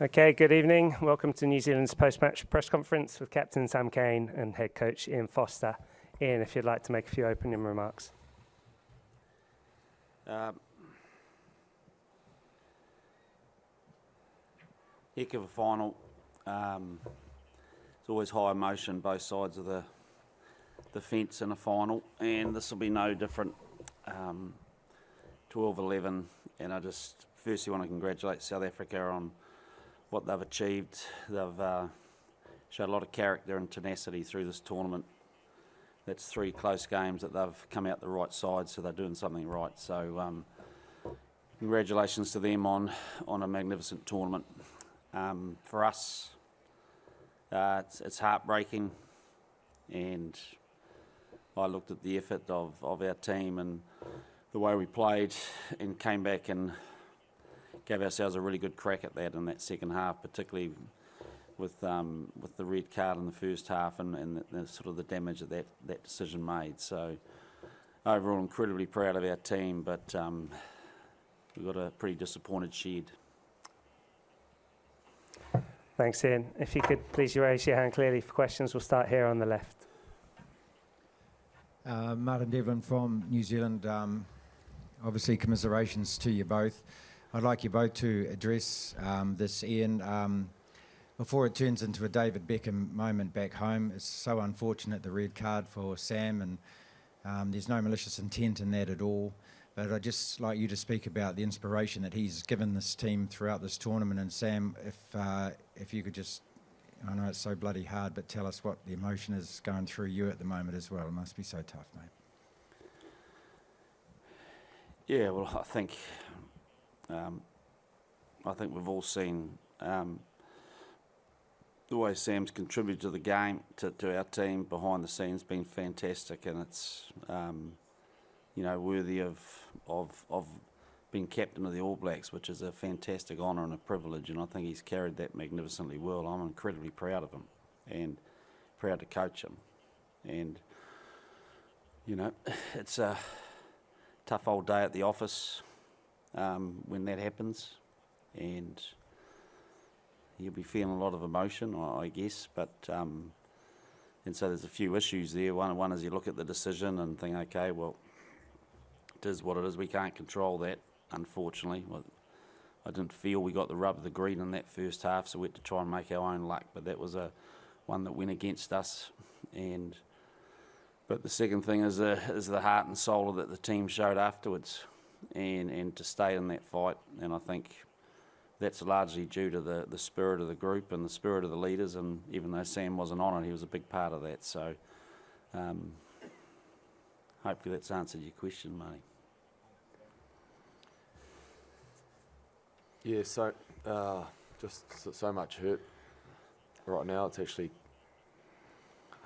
Okay, good evening. Welcome to New Zealand's post-match press conference with Captain Sam Cane and head coach Ian Foster. Ian, if you'd like to make a few opening remarks. Heck of a final. It's always high emotion, both sides of the fence in a final, and this will be no different. 12-11, and I just firstly want to congratulate South Africa on what they've achieved. They've showed a lot of character and tenacity through this tournament. That's 3 close games that they've come out the right side, so they're doing something right. So congratulations to them on a magnificent tournament. For us, it's heartbreaking, and I looked at the effort of our team and the way we played and came back and gave ourselves a really good crack at that in that second half, particularly with the red card in the first half and the sort of the damage that decision made. So overall, incredibly proud of our team, but we've got a pretty disappointed shed. Thanks, Ian. If you could please raise your hand clearly for questions. We'll start here on the left. Martin Devlin from New Zealand. Obviously, commiserations to you both. I'd like you both to address this, Ian. Before it turns into a David Beckham moment back home, it's so unfortunate, the red card for Sam, and there's no malicious intent in that at all. But I'd just like you to speak about the inspiration that he's given this team throughout this tournament. And Sam, if you could just, I know it's so bloody hard, but tell us what the emotion is going through you at the moment as well. It must be so tough, mate. Yeah, well, I think we've all seen the way Sam's contributed to the game, to our team behind the scenes, been fantastic, and it's worthy of being captain of the All Blacks, which is a fantastic honour and a privilege, and I think he's carried that magnificently well. I'm incredibly proud of him and proud to coach him, and it's a tough old day at the office when that happens, and you'll be feeling a lot of emotion, I guess, but and so there's a few issues there. One is you look at the decision and think, okay, well, it is what it is. We can't control that, unfortunately. Well, I didn't feel we got the rub of the green in that first half, so we had to try and make our own luck, but that was one that went against us. But the second thing is the heart and soul that the team showed afterwards, and to stay in that fight. And I think that's largely due to the spirit of the group and the spirit of the leaders. And even though Sam wasn't on it, he was a big part of that. So hopefully that's answered your question, Marty. Yeah, so just so much hurt right now. It's actually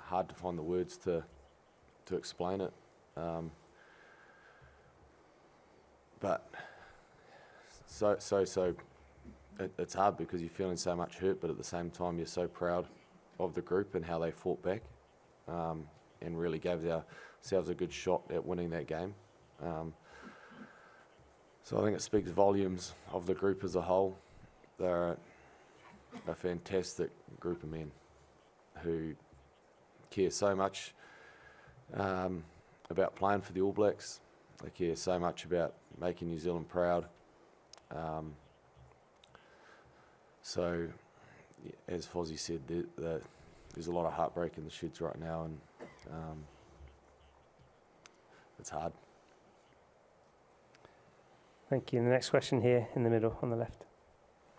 hard to find the words to explain it. But it's hard because you're feeling so much hurt, but at the same time you're so proud of the group and how they fought back and really gave themselves a good shot at winning that game. So I think it speaks volumes of the group as a whole. They're a fantastic group of men who care so much about playing for the All Blacks. They care so much about making New Zealand proud. So, as Fozzie said, there's a lot of heartbreak in the sheds right now, and it's hard. Thank you. And the next question here in the middle on the left.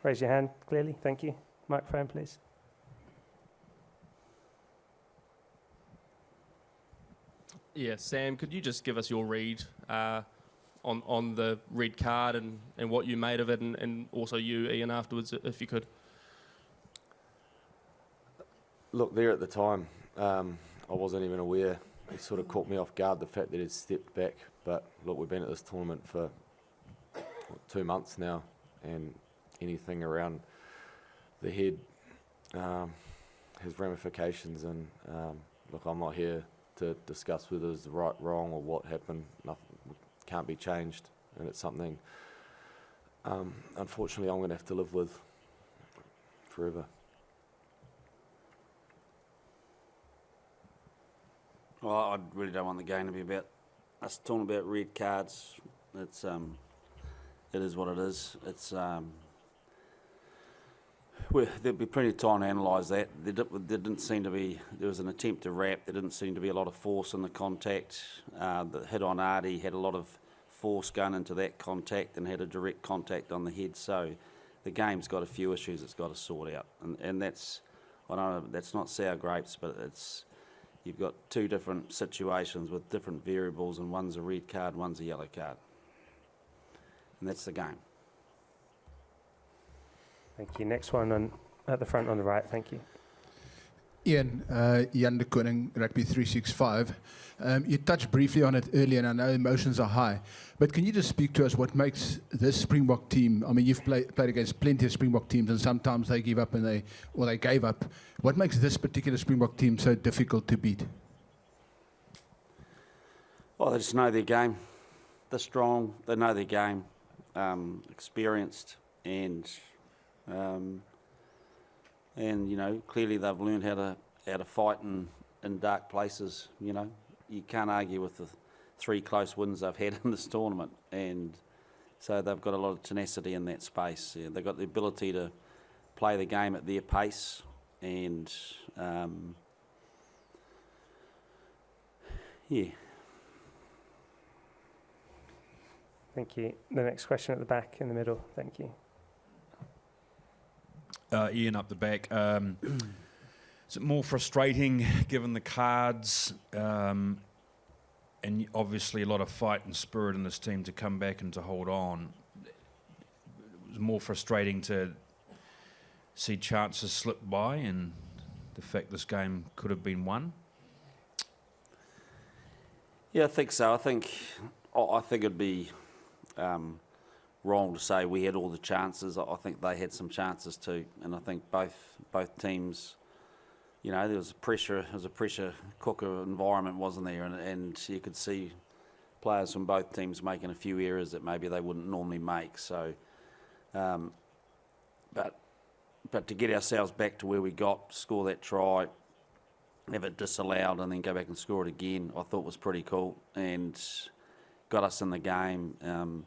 Raise your hand clearly. Thank you. Microphone, please. Yeah, Sam, could you just give us your read on the red card and what you made of it, and also you, Ian, afterwards, if you could? Look, there at the time, I wasn't even aware. It sort of caught me off guard, the fact that he'd stepped back. But look, we've been at this tournament for 2 months now, and anything around the head has ramifications. And look, I'm not here to discuss whether it's right, wrong, or what happened. Nothing can't be changed, and it's something unfortunately I'm going to have to live with forever. Well, I really don't want the game to be about us talking about red cards. It's it is what it is. It's there'll be plenty of time to analyse that. There didn't seem to be. There was an attempt to wrap. There didn't seem to be a lot of force in the contact. The hit on Artie had a lot of force going into that contact and had a direct contact on the head. So the game's got a few issues it's got to sort out, and that's, I don't know, that's not sour grapes, but it's, you've got two different situations with different variables, and one's a red card, one's a yellow card, and that's the game. Thank you. Next one at the front on the right. Thank you. Ian, Jan de Koning, Rugby 365. You touched briefly on it earlier, and I know emotions are high, but can you just speak to us what makes this Springbok team, I mean, you've played against plenty of Springbok teams, and sometimes they give up and they gave up. What makes this particular Springbok team so difficult to beat? Well, they just know their game. They're strong. They know their game. Experienced, and you know, clearly they've learned how to fight in dark places. You know, you can't argue with the 3 close wins they've had in this tournament, and so they've got a lot of tenacity in that space. Yeah, they've got the ability to play the game at their pace, and yeah. Thank you. The next question at the back in the middle. Thank you. Ian up the back. Is it more frustrating given the cards and obviously a lot of fight and spirit in this team to come back and to hold on? It was more frustrating to see chances slip by and the fact this game could have been won? Yeah, I think so. I think it'd be wrong to say we had all the chances. I think they had some chances too, and I think both teams, you know, there was a pressure cooker environment, wasn't there? And you could see players from both teams making a few errors that maybe they wouldn't normally make. So, but to get ourselves back to where we got, score that try, have it disallowed, and then go back and score it again, I thought was pretty cool and got us in the game. And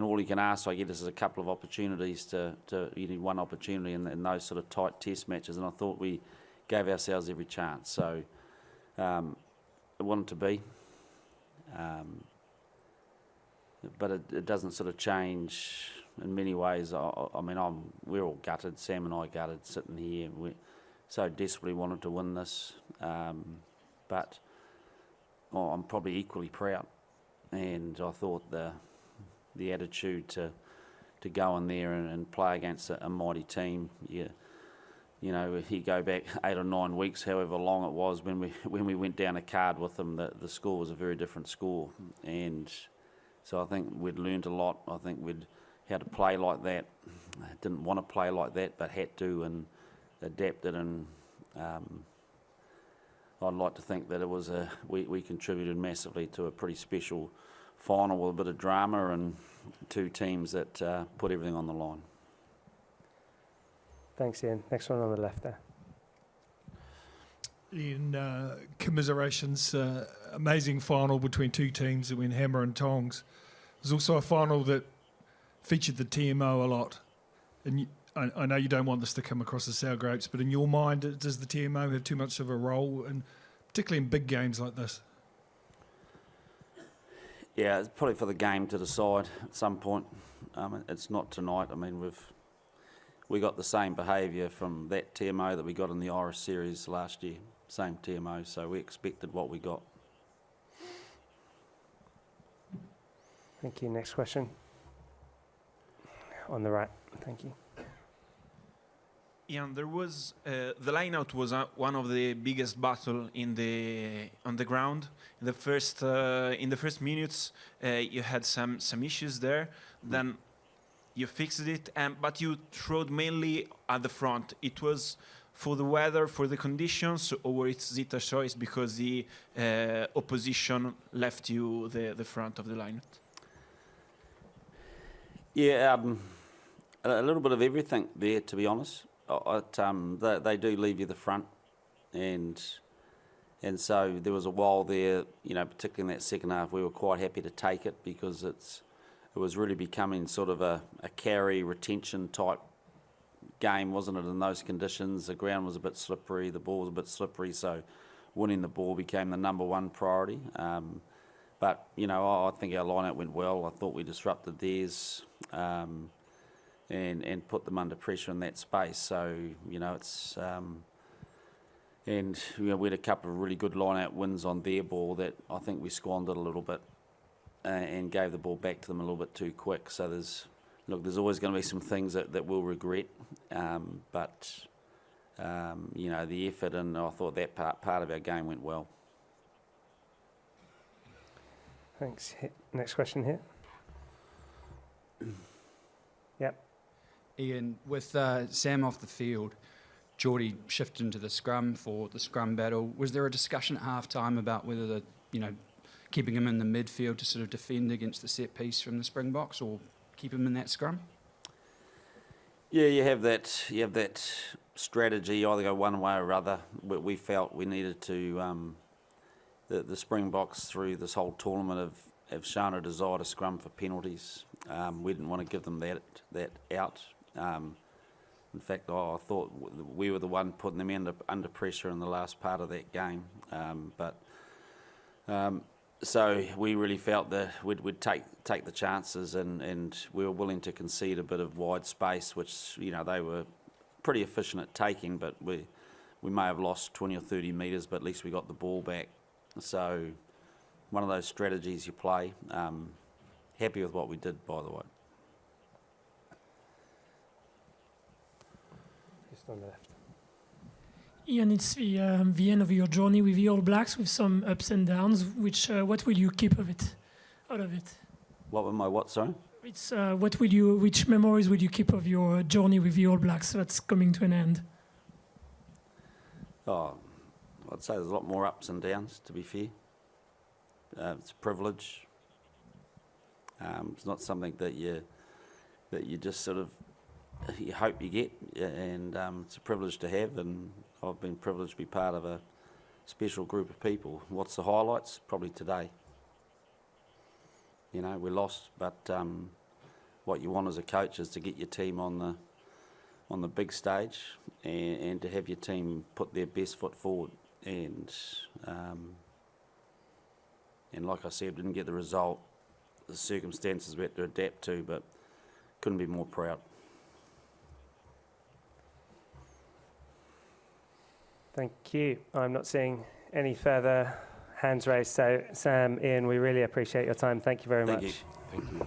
all you can ask, I guess, is a couple of opportunities to you need one opportunity in those sort of tight test matches, and I thought we gave ourselves every chance. So it wanted to be, but it doesn't sort of change in many ways. I mean, we're all gutted. Sam and I gutted sitting here. We so desperately wanted to win this, but I'm probably equally proud. And I thought the attitude to go in there and play against a mighty team, you know, you go back 8 or 9 weeks, however long it was, when we went down a card with them, the score was a very different score. And so I think we'd learned a lot. I think we'd how to play like that. Didn't want to play like that, but had to, and adapted. And I'd like to think that it was we contributed massively to a pretty special final with a bit of drama and 2 teams that put everything on the line. Thanks, Ian. Next one on the left there. Ian, commiserations. Amazing final between 2 teams that went hammer and tongs. There's also a final that featured the TMO a lot. And I know you don't want this to come across as sour grapes, but in your mind, does the TMO have too much of a role, and particularly in big games like this? Yeah, it's probably for the game to decide at some point. It's not tonight. I mean, we got the same behaviour from that TMO that we got in the Irish series last year. Same TMO, so we expected what we got. Thank you. Next question. On the right. Thank you. Ian, there was the lineout was one of the biggest battle on the ground. In the first minutes, you had some issues there. Then you fixed it, but you throwed mainly at the front. It was for the weather, for the conditions, or it's Zita's choice because the opposition left you the front of the lineout? Yeah, A little bit of everything there, to be honest. They do leave you the front, and so there was a while there, you know, particularly in that second half, we were quite happy to take it because it was really becoming sort of a carry retention type game, wasn't it, in those conditions? The ground was a bit slippery, the ball was a bit slippery, so winning the ball became the number one priority. But, you know, I think our line-out went well. I thought we disrupted theirs and put them under pressure in that space. So, you know, it's... and you know, we had a couple of really good line-out wins on their ball that I think we squandered a little bit and gave the ball back to them a little bit too quick. So there's always going to be some things that we'll regret, but you know, the effort, and I thought that part of our game went well. Thanks. Next question here. Yep. Ian, with Sam off the field, Geordie shifted into the scrum for the scrum battle. Was there a discussion at half-time about whether keeping him in the midfield to sort of defend against the set piece from the Springboks, or keep him in that scrum? Yeah, you have that strategy, either go one way or other. We felt we needed to. The Springboks through this whole tournament have shown a desire to scrum for penalties. We didn't want to give them that out. In fact, I thought we were the one putting them under pressure in the last part of that game. So we really felt that we'd take the chances, and we were willing to concede a bit of wide space, which, you know, they were pretty efficient at taking, but we may have lost 20 or 30 metres, but at least we got the ball back. So one of those strategies you play. Happy with what we did, by the way. Just on the left. Ian, it's the end of your journey with the All Blacks, with some ups and downs. What will you keep out of it? What were my what? Sorry. It's which memories would you keep of your journey with the All Blacks that's coming to an end? Oh, I'd say there's a lot more ups and downs, to be fair. It's a privilege. It's not something that you just sort of you hope you get, and it's a privilege to have, and I've been privileged to be part of a special group of people. What's the highlights? Probably today. You know, we lost, but what you want as a coach is to get your team on the big stage, and to have your team put their best foot forward. And like I said, didn't get the result. The circumstances we had to adapt to, but couldn't be more proud. Thank you. I'm not seeing any further hands raised. So, Sam, Ian, we really appreciate your time. Thank you very much. Thank you.